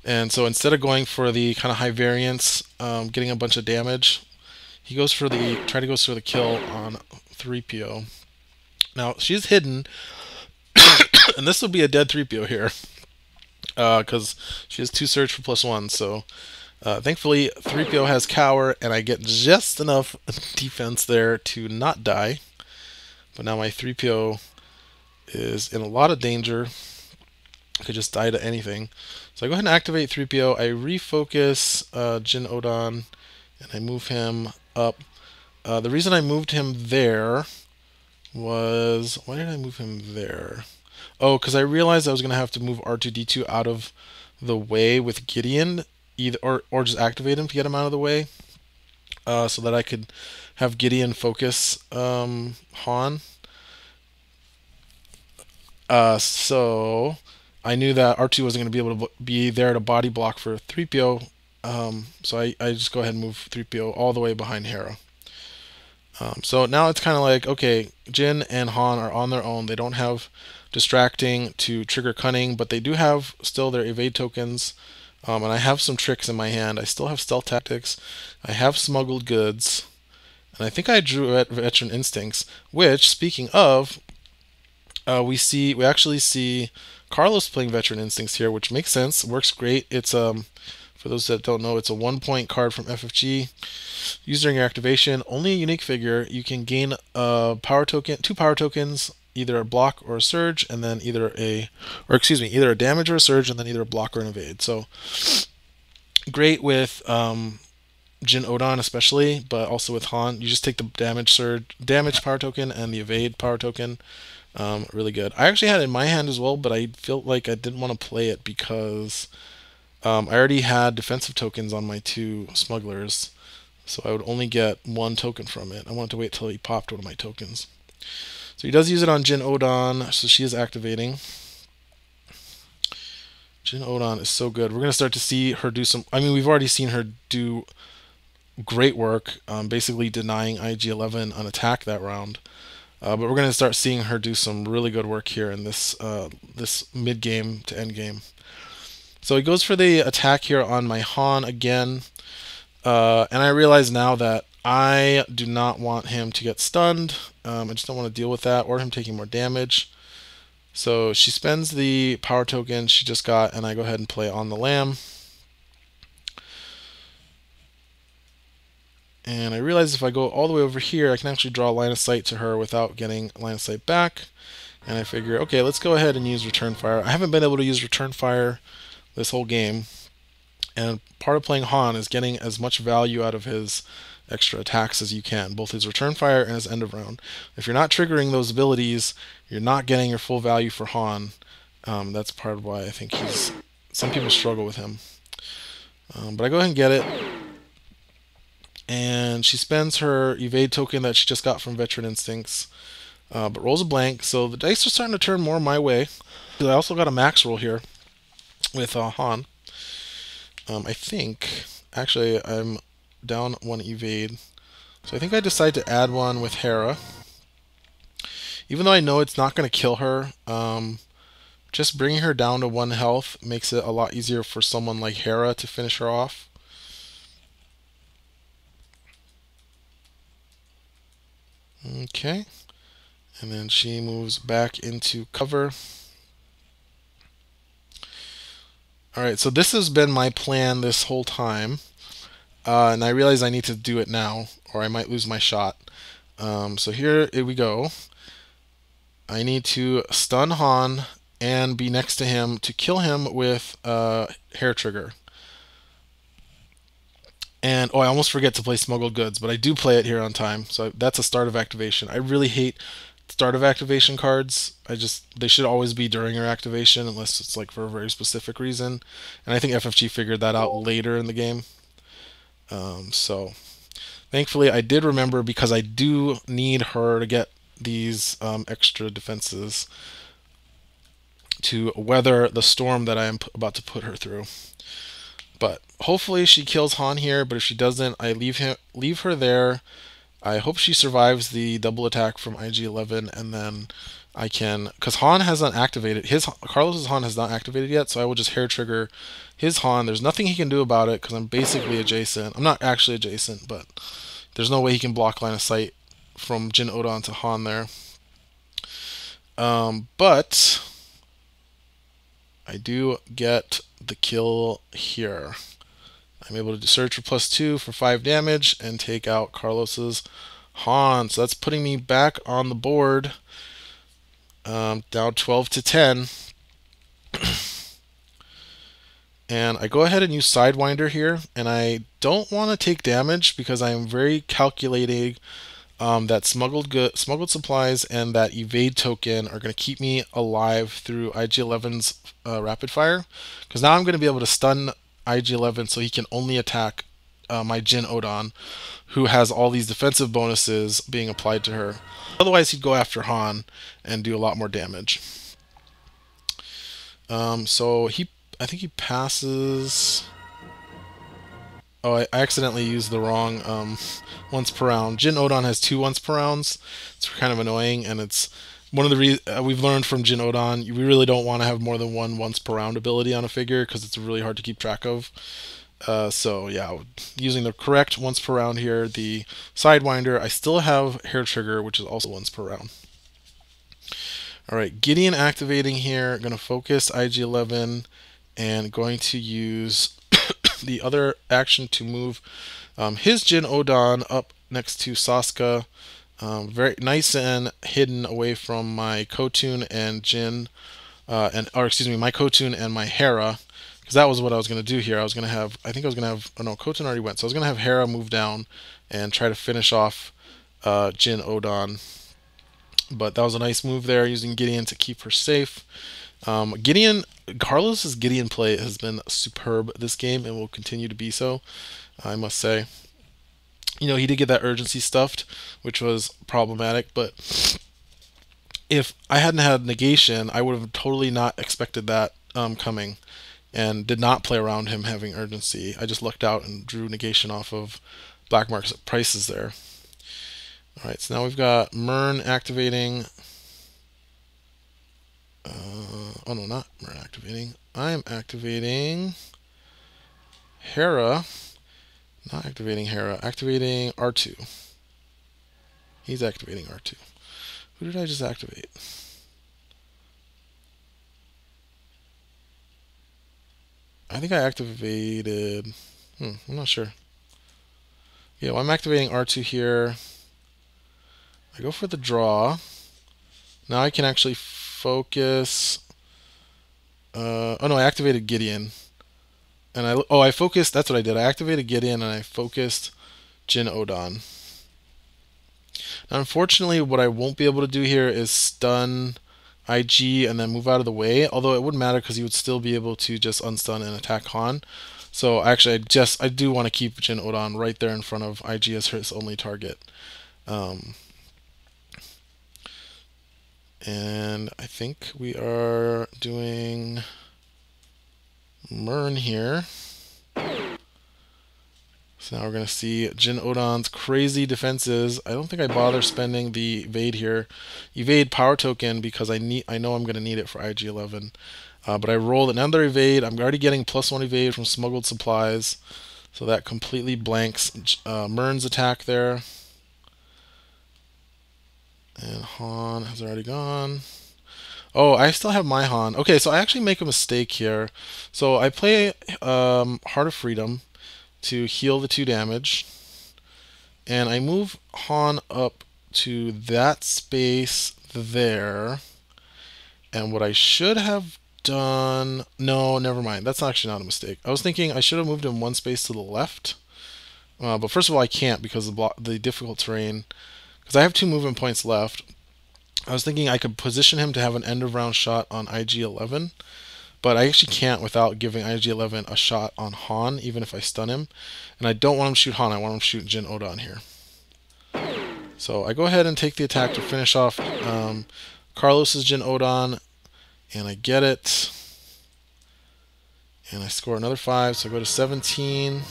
And so instead of going for the kind of high variance, getting a bunch of damage, he goes for the kill on 3PO. Now she's hidden, and this will be a dead 3PO here, because she has 2 surge for +1. So thankfully 3PO has cower, and I get just enough defense there to not die. But now my 3PO is in a lot of danger. I could just die to anything. So I go ahead and activate 3PO. I refocus Jin Odan, and I move him up. The reason I moved him there was... Why did I move him there? Oh, because I realized I was going to have to move R2-D2 out of the way with Gideon, or just activate him to get him out of the way, so that I could have Gideon focus Han. So I knew that R2 wasn't going to be able to be there to body block for 3PO, so I just go ahead and move 3PO all the way behind Hera. So now it's kind of like, okay, Jin and Han are on their own. They don't have distracting to trigger cunning, but they do have still their evade tokens, and I have some tricks in my hand. I still have stealth tactics. I have smuggled goods, and And I think I drew at Veteran Instincts, which, speaking of, we actually see Carlos playing Veteran Instincts here, which makes sense. Works great. It's for those that don't know, it's a 1-point card from FFG. Used during your activation, only a unique figure. You can gain a power token, 2 power tokens, either a block or a surge, and then either a damage or a surge, and then either a block or an evade. So great with Jin Odan especially, but also with Han. You just take the damage power token and the evade power token. Really good. I actually had it in my hand as well, but I felt like I didn't want to play it because I already had defensive tokens on my 2 smugglers, so I would only get 1 token from it. I wanted to wait till he popped one of my tokens. So he does use it on Jin Odan, so she is activating. Jin Odan is so good. We're going to start to see her do some... I mean, we've already seen her do great work, basically denying IG-11 an attack that round. But we're going to start seeing her do some really good work here in this mid-game to end-game. So he goes for the attack here on my Han again. And I realize now that I do not want him to get stunned. I just don't want to deal with that or him taking more damage. So she spends the power token she just got, and I go ahead and play on the lamb. And I realize if I go all the way over here, I can actually draw line of sight to her without getting line of sight back. And I figure, okay, let's go ahead and use return fire. I haven't been able to use return fire this whole game. And part of playing Han is getting as much value out of his extra attacks as you can, both his return fire and his end of round. If you're not triggering those abilities, you're not getting your full value for Han. That's part of why I think some people struggle with him. But I go ahead and get it. And she spends her evade token that she just got from Veteran Instincts, but rolls a blank. So the dice are starting to turn more my way. I also got a max roll here with Han. I think, actually, I'm down 1 evade. So I think I decide to add 1 with Hera. Even though I know it's not going to kill her, just bringing her down to 1 health makes it a lot easier for someone like Hera to finish her off. Okay. And then she moves back into cover. Alright, so this has been my plan this whole time. And I realize I need to do it now, or I might lose my shot. So here we go. I need to stun Han and be next to him to kill him with hair trigger. And, I almost forget to play smuggled goods, but I do play it here on time. So that's a start of activation. I really hate start of activation cards. They should always be during your activation unless it's like for a very specific reason. And I think FFG figured that out later in the game. So thankfully I did remember, because I do need her to get these extra defenses to weather the storm that I am about to put her through. But hopefully she kills Han here, but if she doesn't, I leave her there. I hope she survives the double attack from IG-11, and then I can... Because Han hasn't activated... Carlos's Han has not activated yet, so I will just hair trigger his Han. There's nothing he can do about it, because I'm basically adjacent. I'm not actually adjacent, but there's no way he can block line of sight from Jin Odan to Han there. But I do get the kill here. I'm able to search for +2 for 5 damage and take out Carlos's Han. So that's putting me back on the board, down 12-10. And I go ahead and use Sidewinder here, and I don't want to take damage because I am very calculating that smuggled supplies and that evade token are going to keep me alive through IG-11's rapid fire. Because now I'm going to be able to stun IG-11 so he can only attack my Jin Odan, who has all these defensive bonuses being applied to her. Otherwise he'd go after Han and do a lot more damage. So I think he passes... Oh, I accidentally used the wrong once per round. Jin Odan has 2 once per rounds. It's kind of annoying, and it's one of the reasons we've learned from Jin Odan. We really don't want to have more than 1 once per round ability on a figure because it's really hard to keep track of. So yeah, using the correct once per round here, the Sidewinder. I still have Hair Trigger, which is also once per round. All right, Gideon activating here. Going to focus IG-11 and going to use the other action to move his Jin Odan up next to Sasuke. Very nice and hidden away from my Ko-Tun and Jin, or excuse me, my Ko-Tun and my Hera, because that was what I was going to do here. I was going to have, I think I was going to have, oh no, Ko-Tun already went, so I was going to have Hera move down and try to finish off Jin Odan. But that was a nice move there, using Gideon to keep her safe. Carlos's Gideon play has been superb this game and will continue to be so, I must say. You know, he did get that urgency stuffed, which was problematic, but if I hadn't had negation, I would have totally not expected that coming, and did not play around him having urgency. I just lucked out and drew negation off of black market prices there. Alright, so now we've got Mern activating. Oh no, not Mern activating. I'm activating Hera. Not activating Hera, activating R2. He's activating R2. Who did I just activate? I think I activated... I'm not sure. Yeah, well, I'm activating R2 here. I go for the draw. Now I can actually focus... oh no, I activated Gideon. And I focused, that's what I did. I activated Gideon and I focused Jin Odan. Now, unfortunately, what I won't be able to do here is stun IG and then move out of the way, although it wouldn't matter because he would still be able to just unstun and attack Han. So actually, I do want to keep Jin Odan right there in front of IG as his only target. And I think we are doing Mern here. So now we're going to see Jin Odan's crazy defenses. I don't think I bother spending the evade here. Evade power token because I know I'm going to need it for IG-11. But I rolled another evade. I'm already getting +1 evade from smuggled supplies. So that completely blanks Mern's attack there. And Han has already gone. Oh, I still have my Han. Okay, so I actually make a mistake here. So I play Heart of Freedom to heal the 2 damage. And I move Han up to that space there. And what I should have done... No, never mind. That's actually not a mistake. I was thinking I should have moved him 1 space to the left. But first of all, I can't because of the difficult terrain. Because I have 2 movement points left. I was thinking I could position him to have an end of round shot on IG-11. But I actually can't without giving IG-11 a shot on Han, even if I stun him. And I don't want him to shoot Han, I want him to shoot Jin Odan here. So I go ahead and take the attack to finish off Carlos's Jin Odan. And I get it. And I score another 5, so I go to 17.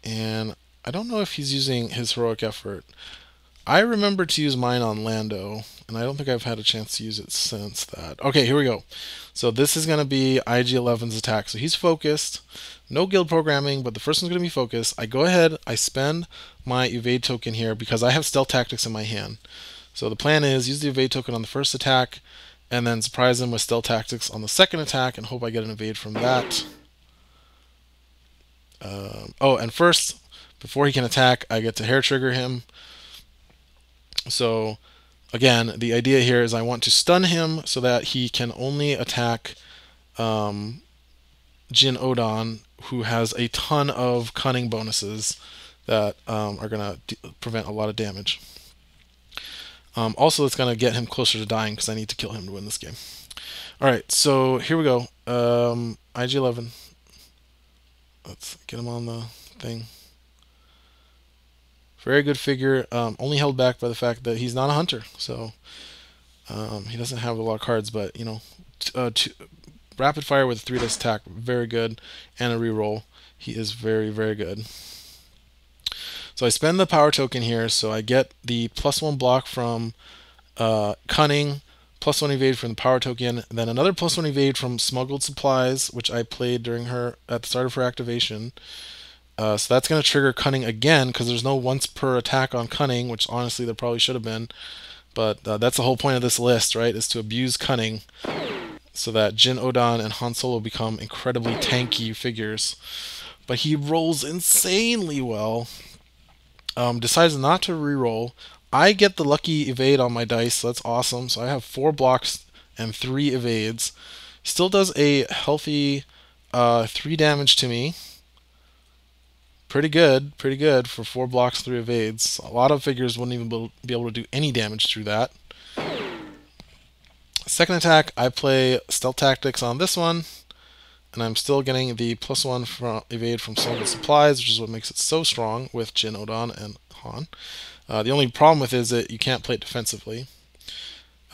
And I don't know if he's using his heroic effort. I remember to use mine on Lando, and I don't think I've had a chance to use it since that. Okay, here we go. So this is going to be IG-11's attack. So he's focused. No guild programming, but the first one's going to be focused. I go ahead, I spend my evade token here because I have stealth tactics in my hand. So the plan is use the evade token on the first attack, and then surprise him with stealth tactics on the second attack, and hope I get an evade from that. Oh, and first, before he can attack, I get to hair trigger him. So, again, the idea here is I want to stun him so that he can only attack Jin Odan, who has a ton of cunning bonuses that are going to prevent a lot of damage. Also, it's going to get him closer to dying because I need to kill him to win this game. Alright, so here we go. IG-11. Let's get him on the thing. Very good figure, only held back by the fact that he's not a hunter, so he doesn't have a lot of cards, but, you know, rapid fire with a 3-dice attack, very good, and a reroll. He is very, very good. So I spend the power token here, so I get the +1 block from Cunning, +1 evade from the power token, and then another +1 evade from smuggled supplies, which I played during her at the start of her activation. So that's going to trigger cunning again, because there's no once per attack on cunning, which honestly there probably should have been. But that's the whole point of this list, right? Is to abuse cunning so that Jin, Odan, and Han Solo become incredibly tanky figures. But he rolls insanely well. Decides not to reroll. I get the lucky evade on my dice, so that's awesome. So I have 4 blocks and 3 evades. Still does a healthy 3 damage to me. Pretty good for 4 blocks, 3 evades. A lot of figures wouldn't even be able to do any damage through that. Second attack, I play Stealth Tactics on this one, and I'm still getting the +1 from evade from smuggled supplies, which is what makes it so strong with Jin, Odan, and Han. The only problem with it is that you can't play it defensively.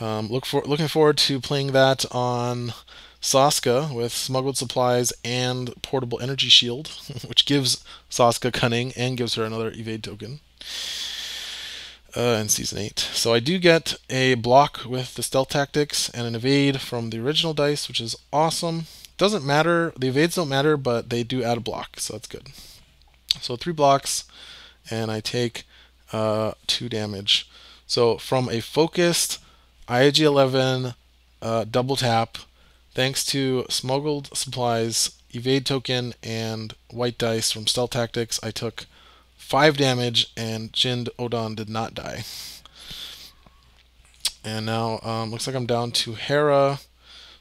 Looking forward to playing that on Sokka with smuggled supplies and portable energy shield, which gives Sokka cunning and gives her another evade token in season 8. So I do get a block with the stealth tactics and an evade from the original dice, which is awesome. Doesn't matter, the evades don't matter, but they do add a block, so that's good. So 3 blocks, and I take 2 damage. So from a focused IAG-11 double tap, thanks to smuggled supplies, evade token, and white dice from stealth tactics, I took 5 damage, and Jin, Odan did not die. And now looks like I'm down to Hera.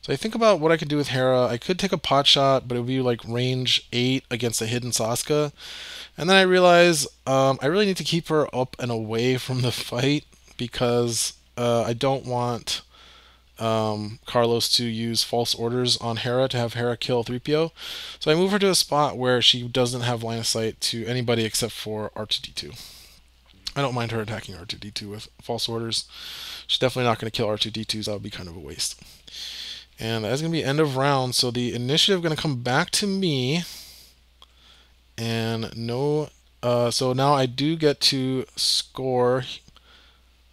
So I think about what I could do with Hera. I could take a pot shot, but it would be like range 8 against a hidden Sokka. And then I realize I really need to keep her up and away from the fight, because I don't want Carlos to use false orders on Hera to have Hera kill 3PO. So I move her to a spot where she doesn't have line of sight to anybody except for R2-D2. I don't mind her attacking R2-D2 with false orders. She's definitely not going to kill R2-D2, so that would be kind of a waste. And that's going to be end of round, so the initiative is going to come back to me. And no, so now I do get to score.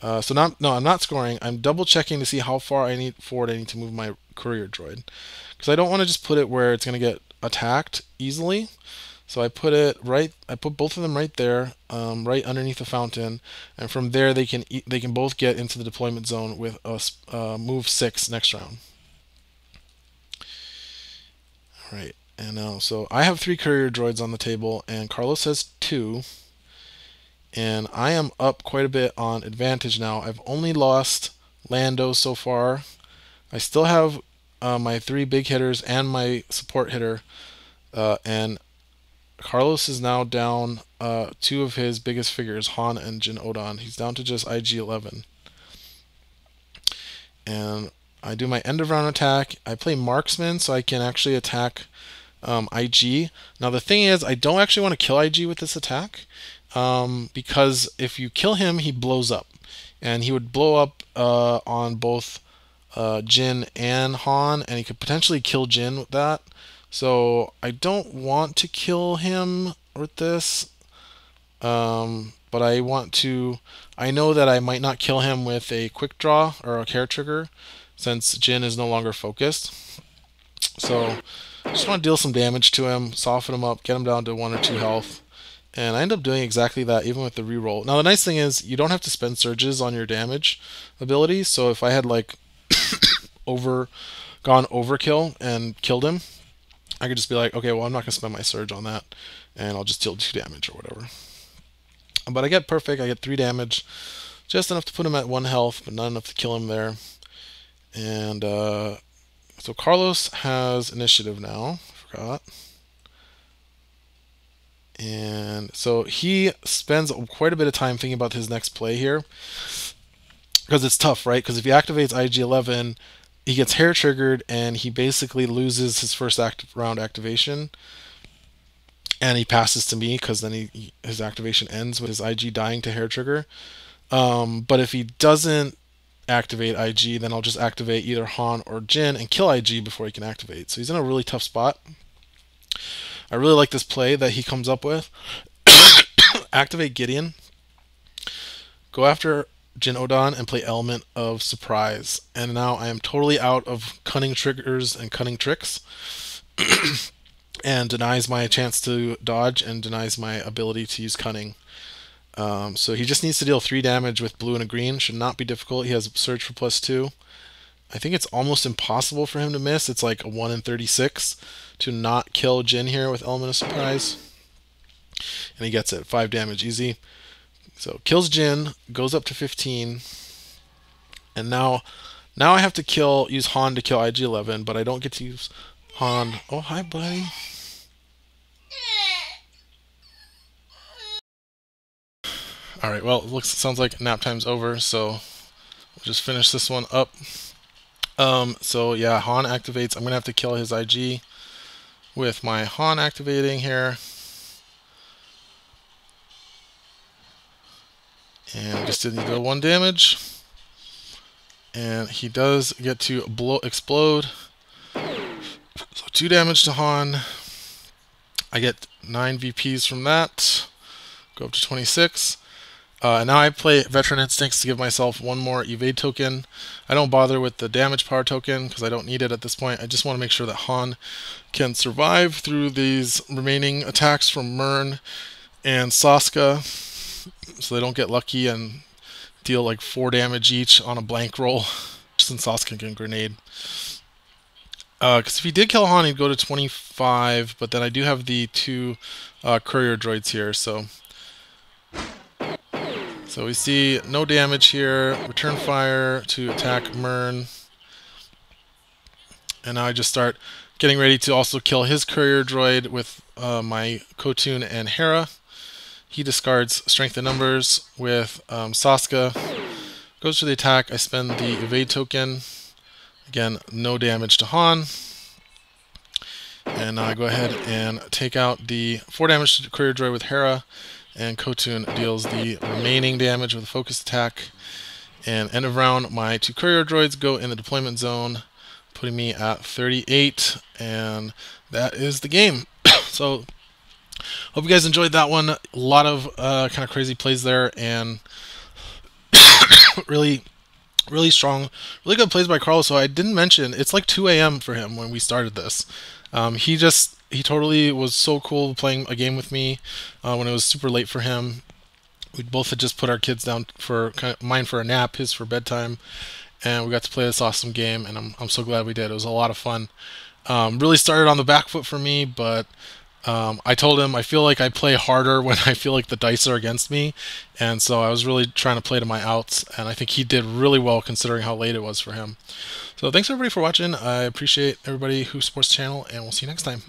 I'm not scoring. I'm double checking to see how far I need to move my courier droid, because I don't want to just put it where it's going to get attacked easily. So I put both of them right there, right underneath the fountain, and from there they can both get into the deployment zone with a move 6 next round. All right, and now so I have 3 courier droids on the table, and Carlos has 2. And I am up quite a bit on advantage now. I've only lost Lando so far. I still have my 3 big hitters and my support hitter. And Carlos is now down 2 of his biggest figures, Han and Jin Odan. He's down to just IG-11. And I do my end of round attack. I play marksman so I can actually attack IG. Now the thing is, I don't actually want to kill IG with this attack. Because if you kill him, he blows up, and he would blow up on both Jin and Han, and he could potentially kill Jin with that. So I don't want to kill him with this, but I want to. I know that I might not kill him with a quick draw or a hair trigger, since Jin is no longer focused. So I just want to deal some damage to him, soften him up, get him down to 1 or 2 health. And I end up doing exactly that, even with the reroll. Now the nice thing is, you don't have to spend surges on your damage ability. So if I had like gone overkill and killed him, I could just be like, okay, well, I'm not gonna spend my surge on that, and I'll just deal 2 damage or whatever. But I get perfect. I get 3 damage, just enough to put him at 1 health, but not enough to kill him there. And so Carlos has initiative now. Forgot. And so he spends quite a bit of time thinking about his next play here, because it's tough, right? Because if he activates IG-11, he gets hair triggered, and he basically loses his first round activation, and he passes to me, because then his activation ends with his IG dying to hair trigger. But if he doesn't activate IG, then I'll just activate either Han or Jin and kill IG before he can activate. So he's in a really tough spot. I really like this play that he comes up with. Activate Gideon. Go after Jin Odan and play Element of Surprise. And now I am totally out of cunning triggers and cunning tricks, and denies my chance to dodge and denies my ability to use cunning. So he just needs to deal 3 damage with blue and a green. Should not be difficult. He has Surge for +2. I think it's almost impossible for him to miss. It's like a 1 in 36 to not kill Jin here with Element of Surprise. And he gets it. 5 damage, easy. So kills Jin, goes up to 15. And now I have to use Han to kill IG-11, but I don't get to use Han. Oh, hi, buddy. Alright, well, sounds like nap time's over, so we'll just finish this one up. So yeah, Han activates. I'm gonna have to kill his IG with my Han activating here. And just didn't deal 1 damage. And he does get to explode. So 2 damage to Han. I get 9 VPs from that. Go up to 26. And now I play Veteran Instincts to give myself 1 more evade token. I don't bother with the damage power token because I don't need it at this point. I just want to make sure that Han can survive through these remaining attacks from Mern and Saska, so they don't get lucky and deal like 4 damage each on a blank roll, since Saska can grenade. Because if he did kill Han, he'd go to 25, but then I do have the 2 courier droids here, so we see no damage here. Return fire to attack Mern. And now I just start getting ready to also kill his courier droid with my Ko-Tun and Hera. He discards Strength in Numbers with Saska. Goes to the attack. I spend the evade token. Again, no damage to Han. And now I go ahead and take out the 4 damage to the courier droid with Hera. And Ko-Tun deals the remaining damage with a focus attack. And end of round, my 2 courier droids go in the deployment zone, putting me at 38, and that is the game. So, hope you guys enjoyed that one. A lot of kind of crazy plays there, and really strong, really good plays by Carlos. So I didn't mention, it's like 2 a.m. for him when we started this. He totally was so cool playing a game with me when it was super late for him. We both had just put our kids down for mine for a nap, his for bedtime, and we got to play this awesome game, and I'm so glad we did. It was a lot of fun. Really started on the back foot for me, but I told him I feel like I play harder when I feel like the dice are against me, and so I was really trying to play to my outs, and I think he did really well considering how late it was for him. So thanks everybody for watching. I appreciate everybody who supports the channel, and we'll see you next time.